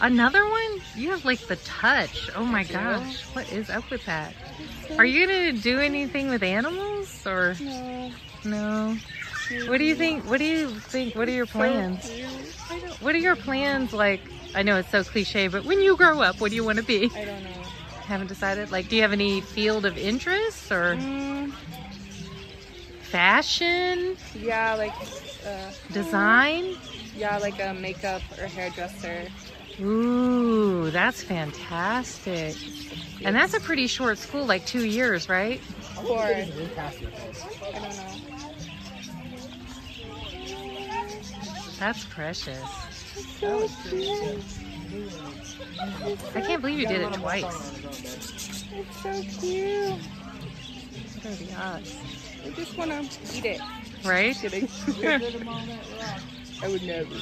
Another one? You have like the touch. Oh my gosh. What is up with that? Are you gonna do anything with animals or? No. No. What do you think? What do you think? What are your plans? What are your plans like? I know it's so cliche, but when you grow up, what do you want to be? I don't know. Haven't decided? Like, do you have any field of interest or fashion? Yeah, like design? Yeah, like a makeup or hairdresser. Ooh, that's fantastic. And that's a pretty short school, like 2 years, right? 4. I don't know. That's precious. So cute. I can't believe you did it twice. It's so cute. What are the odds? I just want to eat it. Right? Kidding. I would never.